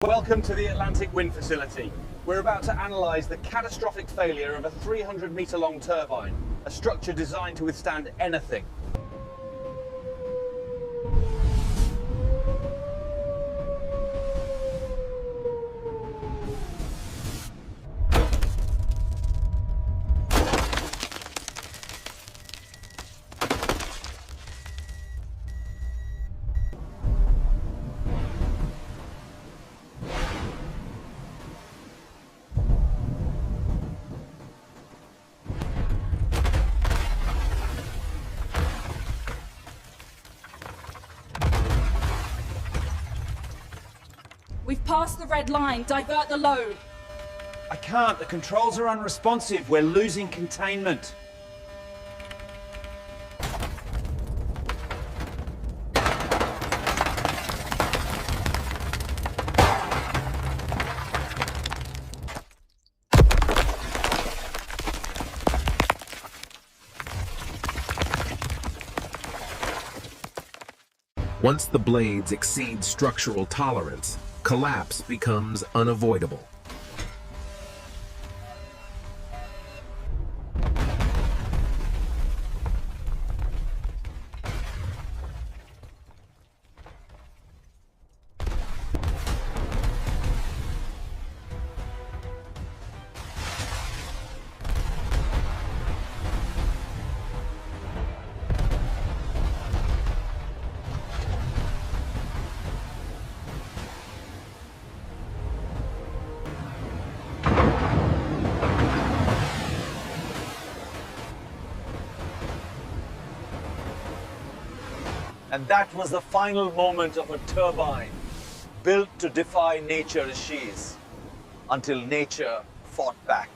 Welcome to the Atlantic Wind Facility. We're about to analyse the catastrophic failure of a 300-metre-long turbine, a structure designed to withstand anything. We've passed the red line. Divert the load. I can't. The controls are unresponsive. We're losing containment. Once the blades exceed structural tolerance, collapse becomes unavoidable. And that was the final moment of a turbine, built to defy nature as she is, until nature fought back.